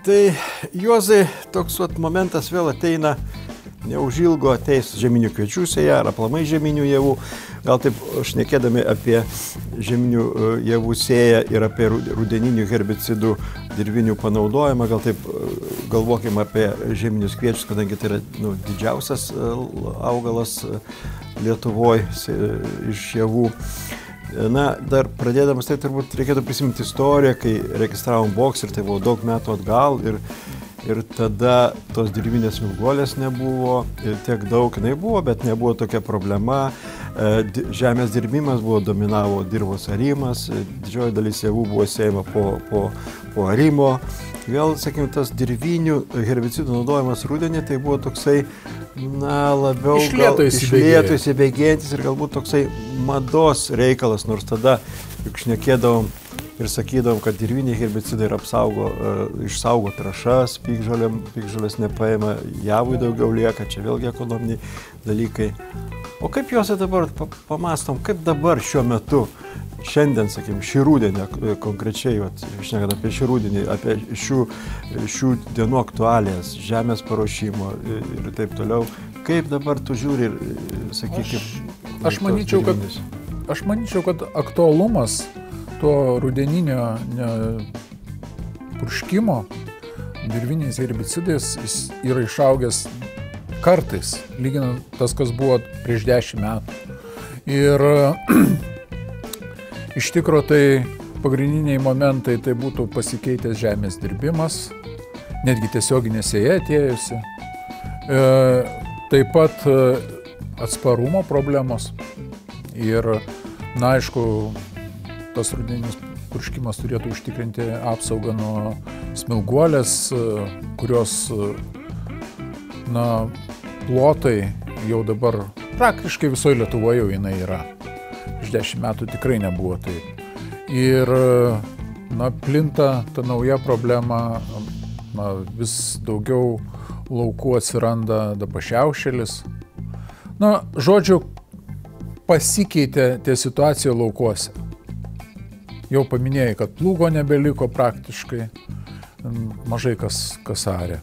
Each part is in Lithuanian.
Tai Juozai, toks momentas vėl ateina, neužilgo ateis žieminių kviečių sėja ar aplamai žieminių javų. Gal taip šnekėdami apie žieminių javų sėją ir apie rudeninių herbicidų dirvinių panaudojimą, gal taip galvokime apie žieminius kviečius, kadangi tai yra didžiausias augalas Lietuvoje iš javų. Na, dar pradėdamas tai turbūt reikėtų prisiminti istoriją, kai registravom Boxer, tai buvo daug metų atgal ir tada tos dirvinės smilguolės nebuvo, tiek daug jinai buvo, bet nebuvo tokia problema. Žemės dirbimas buvo, dominavo dirvos arimas, didžioji dalis javų buvo sėjama po arimo. Vėl, sakykime, tas dirvinių herbicidų naudojimas rudenį, tai buvo toksai, na, labiau iš lėto įsibėgėjantis ir galbūt toksai mados reikalas, nors tada juk šnekėdavom ir sakydavom, kad dirviniai herbicidai ir išsaugo trąšas, piktžolės nepaima, javui daugiau lieka, čia vėlgi ekonominiai dalykai. O kaip juos dabar pamastom, kaip dabar šiuo metu, šiandien, sakykime, šį rudenį konkrečiai, šnekant apie šį rudenį, apie šių dienų aktualijas, žemės paruošimo ir taip toliau, kaip dabar tu žiūri ir, sakykime, aš manyčiau, kad aktualumas to rudeninio purškimo dirviniais herbicidais yra išaugęs kartais, lyginant tas, kas buvo prieš 10 metų. Ir iš tikro tai pagrindiniai momentai tai būtų pasikeitęs žemės dirbimas, netgi tiesioginė sėja atėjusi, taip pat atsparumo problemos ir, na, aišku, tas rudeninis purškimas turėtų užtikrinti apsaugą nuo smilguolės, kurios, na, plotai jau dabar praktiškai visoje Lietuvoje jau jinai yra. Prieš 10 metų tikrai nebuvo taip. Ir, na, plinta ta nauja problema, na, vis daugiau laukų atsiranda dabašiaušėlis. Na, žodžiu, pasikeitė tie situacija laukuose. Jau paminėjai, kad plūgo nebeliko praktiškai, mažai kas arė.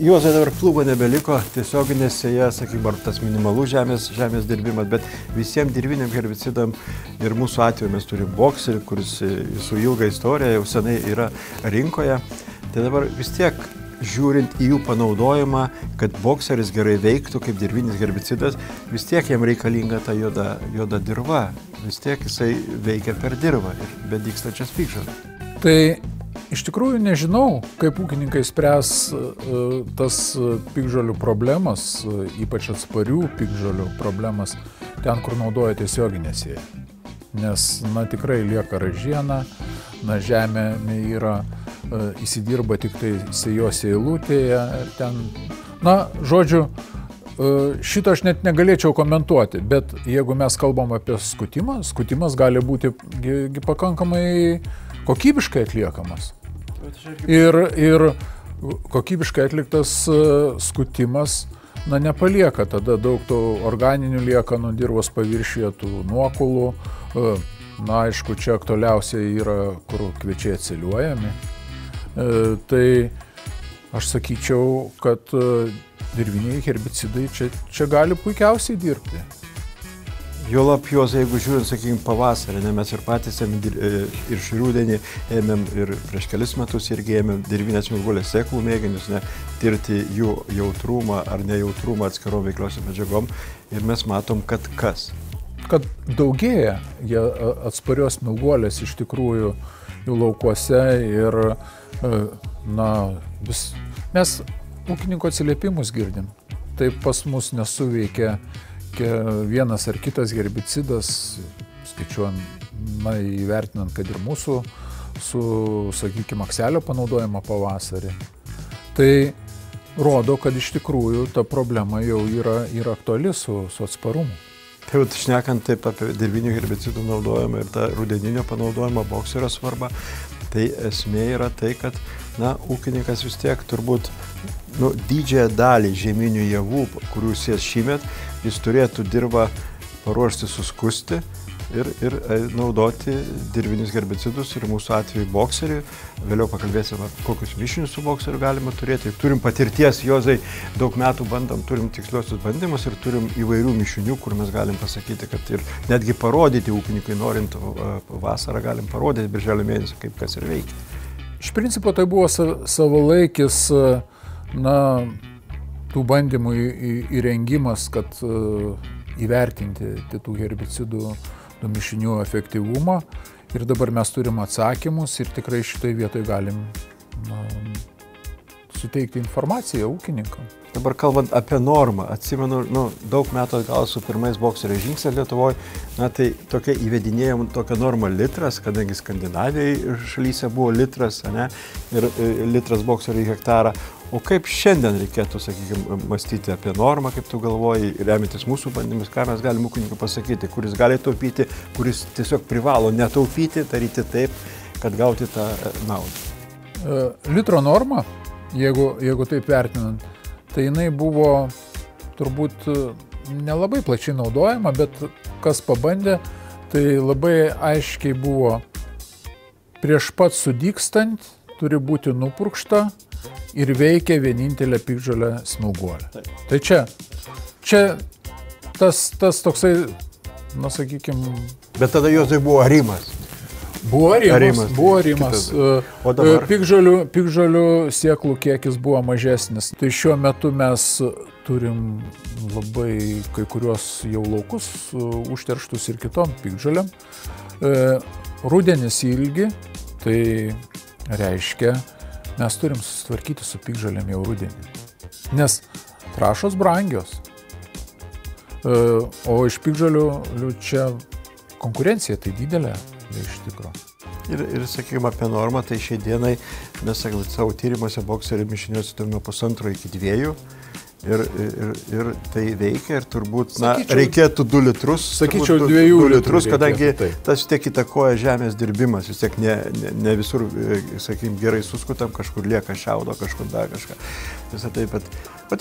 Juozai, dabar plūgo nebeliko, tiesioginė sėja, sakykime, ar tas minimalus žemės dirbimas, bet visiems dirviniam herbicidam ir mūsų atveju mes turim Boxer, kuris su ilga istorija jau senai yra rinkoje. Tai dabar vis tiek, žiūrint į jų panaudojimą, kad Boxeris gerai veiktų kaip dirvinis herbicidas, vis tiek jam reikalinga ta juoda dirva, vis tiek jisai veikia per dirvą ir be dygstančias piktžoles. Tai iš tikrųjų nežinau, kaip ūkininkai spręs tas piktžolių problemas, ypač atsparių piktžolių problemas, ten, kur naudoja tiesioginę sėją. Nes, na, tikrai lieka ražiena, na, žemė yra įsidirba tik tai sėjos eilutėje, ten, na, žodžiu, šito aš net negalėčiau komentuoti, bet jeigu mes kalbam apie skutimą, skutimas gali būti pakankamai kokybiškai atliekamas. Ir kokybiškai atliktas skutimas, na, nepalieka tada daug tų organinių liekanų dirvos paviršiuje, tų nuokulų. Na, aišku, čia aktualiausiai yra, kur kviečiai atsiliuojami. Tai aš sakyčiau, kad dirviniai herbicidai čia gali puikiausiai dirbti. Juolab, Juozai, jeigu žiūrint, sakykime, pavasarį, mes ir patys ir šį rudenį ėmėm ir prieš kelis metus irgi ėmėm dirvinės smilguolės sėklų mėginius, tirti jų jautrumą ar nejautrumą atskirom veikliosiom medžiagom ir mes matom, kad kas? Kad daugėja atsparios smilguolės iš tikrųjų jų laukuose ir, na, mes ūkininko atsiliepimus girdim. Taip pas mus nesuveikia vienas ar kitas herbicidas, skaičiuojant, na, įvertinant, kad ir mūsų sakykime, akselio panaudojimą pavasarį. Tai rodo, kad iš tikrųjų ta problema jau yra aktuali su atsparumu. Tai šnekant taip apie dirvinių herbicidų naudojimą ir tą rudeninio panaudojimą, Boxerio svarbą, tai esmė yra tai, kad, na, ūkininkas vis tiek turbūt, didžiąją dalį žieminių javų, kurių sės šįmet, jis turėtų dirvą paruošti suskusti, ir naudoti dirbinius herbicidus ir mūsų atveju bokserį. Vėliau pakalbėsime, kokius mišinius su bokseriu galima turėti. Turim patirties, Juozai, daug metų bandom, turim tiksliosius bandymus ir turim įvairių mišinių, kur mes galim pasakyti, kad ir netgi parodyti ūkininkai norint vasarą galim parodyti birželio mėnesį, kaip kas ir veikia. Iš principo tai buvo savalaikis, tų bandymų įrengimas, kad įvertinti tų herbicidų mišinių efektyvumą. Ir dabar mes turim atsakymus ir tikrai šitoj vietoj galim suteikti informaciją ūkininkam. Dabar kalbant apie normą, atsimenu, daug metų atgal su pirmais bokserio žingsniais Lietuvoje, tai tokia įvedinėjom tokią normą litras, kadangi Skandinavijai šalyse buvo litras, ir litras bokserių į hektarą. O kaip šiandien reikėtų, sakykime, mąstyti apie normą, kaip tu galvoji, remintis mūsų bandymus, ką mes galim ūkininkui pasakyti, kuris gali taupyti, kuris tiesiog privalo netaupyti, daryti taip, kad gauti tą naudą. Litro norma, jeigu taip vertinant, tai jinai buvo turbūt nelabai plačiai naudojama, bet kas pabandė, tai labai aiškiai buvo prieš pat sudykstant turi būti nupurkšta ir veikia vienintelė piktžolė smilguolė. Tai čia tas toksai, sakykime... Bet tada Juozai buvo arimas. Buvo arimas. O dabar? Piktžolių sėklų kiekis buvo mažesnis. Tai šiuo metu mes turim labai kai kurios jau laukus užterštus ir kitom piktžolėm. Rudenis ilgi, tai reiškia, mes turim susitvarkyti su piktžolėm jau rudenį. Nes trąšos brangios. O iš piktžolių čia konkurencija tai didelė. Iš tikro. Ir sakykime apie normą, tai šiai dienai mes savo tyrimuose bokserių mišiniuose turime 1,5 iki 2 ir tai veikia ir turbūt reikėtų 2 litrus. Sakyčiau 2 litrus, kadangi tas tiek įtakoja žemės dirbimas, vis tiek ne visur, sakykime, gerai suskutam, kažkur lieka šiaudo, kažkur dar kažką. Visą tai, bet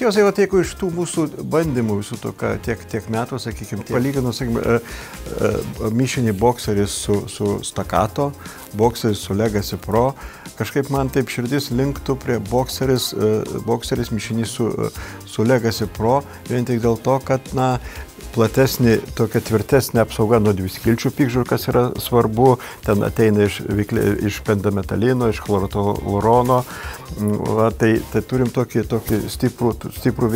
Juozai, jeigu iš tų mūsų bandymų visų tiek metų, sakykime, palyginu, sakykime, mišinį bokseris su Staccato, bokseris su Legacy Pro, kažkaip man taip širdis linktų prie bokseris mišinys su Legacy Pro, vien tik dėl to, kad, platesnė, tokia tvirtesnė apsauga nuo dviskilčių piktžolių, kas yra svarbu, ten ateina iš pendametalino, iš chlorotolurono, tai turim tokį stiprų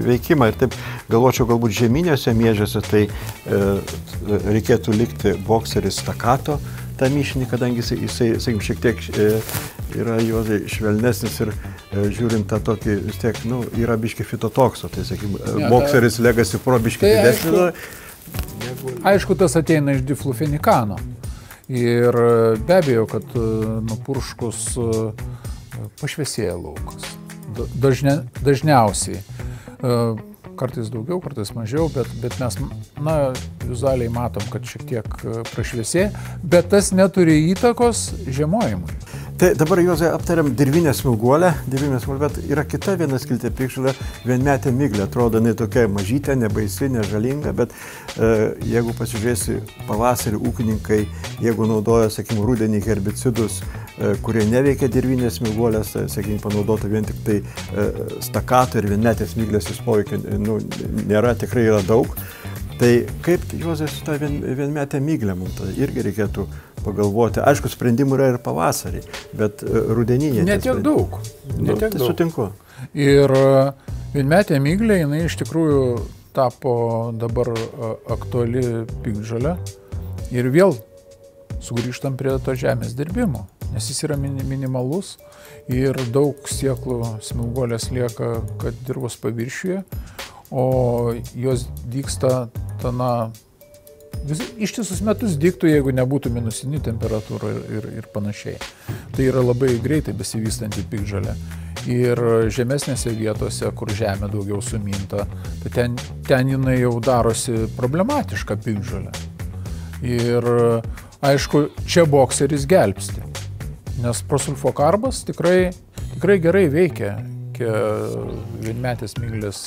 veikimą ir taip galvočiau, galbūt žeminiuose miežiuose, tai reikėtų likti bokseris Staccato, tą mišinį, kadangi jisai sakykim, šiek tiek yra Juozai švelnesnis ir žiūrint tą tokį, vis tiek, yra biški fitotokso, tai sakykim, bokseris Legacy Pro biški didesnį. Aišku, tas ateina iš diflufenikano ir be abejo, kad nupurškus pašviesėja laukas. Dažniausiai. Kartais daugiau, kartais mažiau, bet mes, vizualiai matom, kad šiek tiek prašviesėja, bet tas neturi įtakos žiemojimui. Tai dabar, Juozai, aptariam dirvinę smilguolę, bet yra kita viena skiltė piktžolė, vienmetė miglė, atrodo, jinai tokia mažytė, nebaisi, nežalinga, bet jeigu pasižiūrėsi pavasarį ūkininkai, jeigu naudoja, sakykime, rudenį herbicidus, kurie neveikia dirvinės smilguolės, sakykime, panaudota vien tik tai Staccato ir vienmetės miglės poveikio, nėra, tikrai yra daug. Tai kaip, Juozai, su tą vienmetę miglę mums irgi reikėtų pagalvoti. Aišku, sprendimų yra ir pavasarį, bet rudeninė. Netiek daug. Tai sutinku. Ir vienmetė miglė, jinai iš tikrųjų tapo dabar aktuali piktžolė. Ir vėl sugrįžtam prie to žemės dirbimo, nes jis yra minimalus ir daug sėklų smilguolės lieka, kad dirvos paviršiuje, o jos dygsta ištisus metus dygtų, jeigu nebūtų minusinių temperatūrų ir panašiai. Tai yra labai greitai besivystanti piktžolė. Ir žemesnėse vietose, kur žemė daugiau suminta, tai ten jinai jau darosi problematiška piktžolė. Ir aišku, čia bokseris gelbsti, nes prosulfokarbas tikrai gerai veikia vienmetės miglės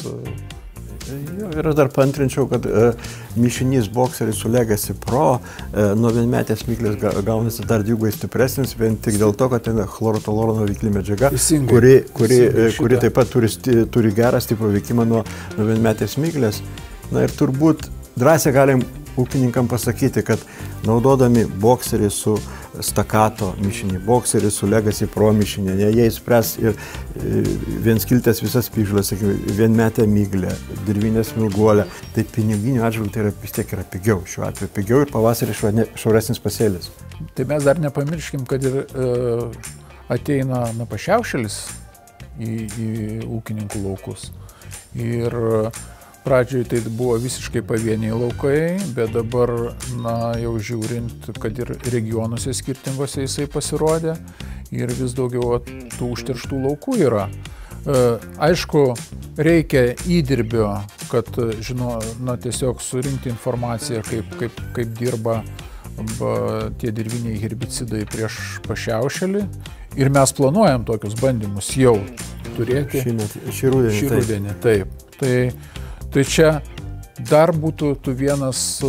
Ir aš dar paantrinčiau, kad mišinys Boxeris su Legacy Pro nuo vienmetės miklės gaunasi dar dvigubai stipresnis, vien tik dėl to, kad ten chlorotolurono veikli medžiaga, kuri taip pat turi gerą stiprų veikimą nuo vienmetės miklės. Na ir turbūt drąsiai galim ūkininkam pasakyti, kad naudodami Boxerį su Stakato mišinį, Boxerį su Legacy Pro mišinį, jie įspręs ir vienskiltės visas pižulės, vienmetę miglę, dirvinę smilguolę, tai piniginių atžvilgių tai vis tiek yra pigiau, šiuo atveju pigiau ir pavasarį švauresnis pasėlis. Tai mes dar nepamirškim, kad ir ateina pašiaušėlis į ūkininkų laukus. Ir pradžioje tai buvo visiškai pavieniai laukai, bet dabar, jau žiūrint, kad ir regionuose skirtingose jisai pasirodė ir vis daugiau tų užterštų laukų yra. Aišku, reikia įdirbio, kad, tiesiog surinkti informaciją, kaip dirba tie dirviniai herbicidai prieš pašiaušėlį. Ir mes planuojam tokius bandymus jau turėti šį rudenį. Taip. Tai čia dar būtų vienas,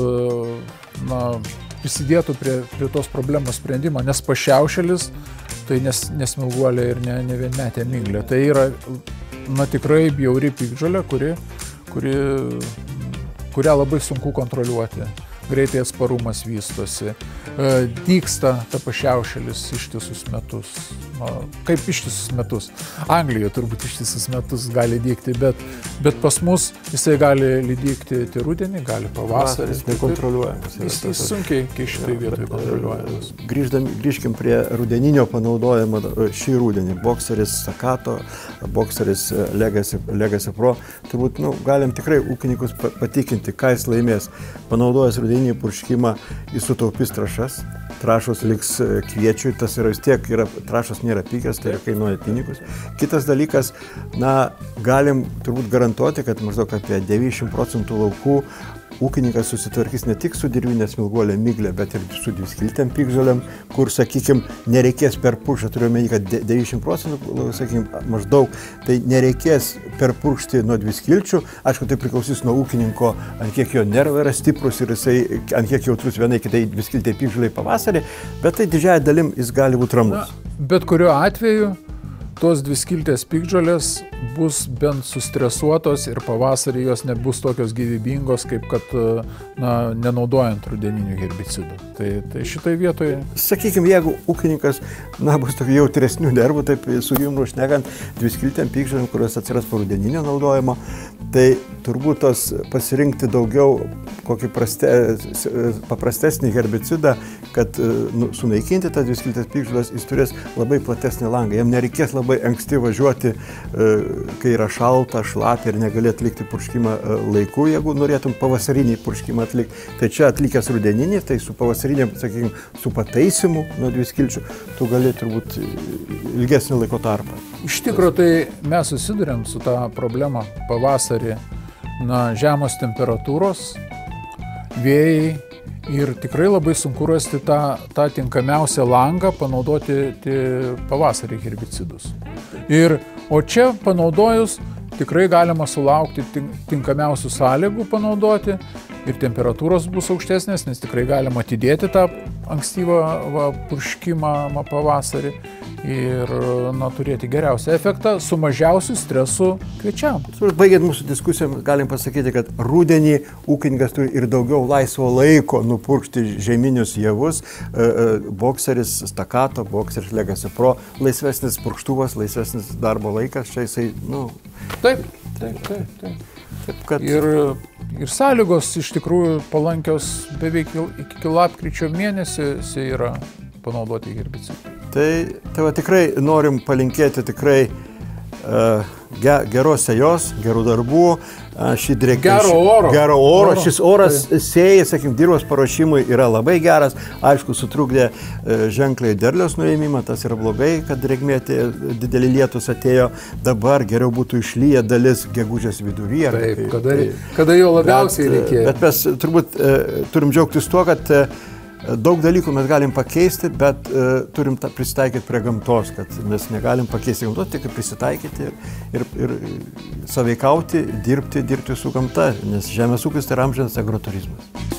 prisidėtų prie tos problemos sprendimo, nes pašiaušėlis tai nesmilguolė ir ne vienmetė miglė. Tai yra, tikrai bjauri piktžolė, kurią labai sunku kontroliuoti. Greitai atsparumas vystosi, dygsta ta pašiaušėlis ištisus metus. Kaip ištisus metus? Anglijoje turbūt ištisus metus gali dygti, bet pas mus jisai gali lydygti rudenį, gali pavasarį. Jis nekontroliuojamas. Jis sunkiai šitoje vietoje kontroliuojamas. Grįžkim prie rudeninio panaudojimo šį rudenį. Boxeris Stakato, Boxeris Legacy Pro. Turbūt galim tikrai ūkininkus patikinti, ką jis laimės. Panaudojęs rudeninį purškimą, jis sutaupys trąšas. Trąšos liks kviečiui, tas yra vis tiek, trąšos nėra pigios, tai kainuoja pinigus. Kitas dalykas, galim turbūt garantuoti, kad maždaug apie 90% laukų ūkininkas susitvarkys ne tik su dirvinė smilguolė miglė, bet ir su dviskiltėm piktžolėm, kur, sakykime, nereikės per purkštą, turiu omeny, kad 90%, sakykime, maždaug, tai nereikės per purkštį nuo dviskilčių. Aišku, tai priklausys nuo ūkininko, ant kiek jo nervai yra stiprus ir jisai ant kiek jautrus vienai kitai dviskiltė piktžoliai pavasarį, bet tai didžiąją dalim jis gali būti ramus. Bet kuriuo atveju tos dviskiltės piktžolės bus bent sustresuotos ir pavasarį jos nebus tokios gyvybingos, kaip kad nenaudojant rudeninių herbicidų. Tai šitai vietoje... Sakykime, jeigu ūkininkas bus tokių jautresnių nervų, taip su jumru šnekant, dviskiltėm piktžolėm, kurios atsiras po rudeninio naudojimo, tai turbūt tos pasirinkti daugiau kokį paprastesnį herbicidą, kad sunaikinti tas dviskiltės piktžolės, jis turės labai platesnį langą. Jam nereikės labai anksti važiuoti, kai yra šalta, šlapia ir negali atlikti purškimą laiku, jeigu norėtum pavasarinį purškimą atlikti. Tai čia atlikęs rudeninį, tai su pavasariniam, sakykime, su pataisymu nuo dviskilčių, tu gali turbūt ilgesnį laiko tarpą. Iš tikrųjų, tai mes susiduriam su tą problemą pavasarį, žemos temperatūros, vėjai ir tikrai labai sunku rasti tą tinkamiausią langą panaudoti pavasarį herbicidus. O čia panaudojus tikrai galima sulaukti tinkamiausių sąlygų panaudoti ir temperatūros bus aukštesnės, nes tikrai galima atidėti tą ankstyvą purškimą pavasarį ir turėti geriausią efektą su mažiausiu stresu kviečiam. Baigiant mūsų diskusiją, galim pasakyti, kad rudenį ūkininkas turi ir daugiau laisvo laiko nupurkšti žieminius javus. Boxeris Stakato, Boxeris Legacy Pro, laisvesnis purkštuvas, laisvesnis darbo laikas, čia jisai, Taip. Ir sąlygos iš tikrųjų palankios beveik iki lapkričio mėnesio yra panaudoti herbicidai. Tai tikrai norim palinkėti tikrai geros sėjos, gerų darbų, gero oro. Šis oras sėjai, sakykim, dirvos paruošimui yra labai geras. Aišku, sutrukdė ženkliai derliaus nuėmimą, tas yra blogai, kad drėgmė didelį lietus atėjo. Dabar geriau būtų išlyję dalis gegužės viduryje. Taip, kada jo labiausiai reikėjo. Bet mes turbūt turim džiaugtis tuo, kad daug dalykų mes galim pakeisti, bet turim prisitaikyti prie gamtos, kad mes negalim pakeisti gamtos, tik prisitaikyti ir sąveikauti, dirbti su gamta, nes žemės ūkis tai yra amžinas agroturizmas.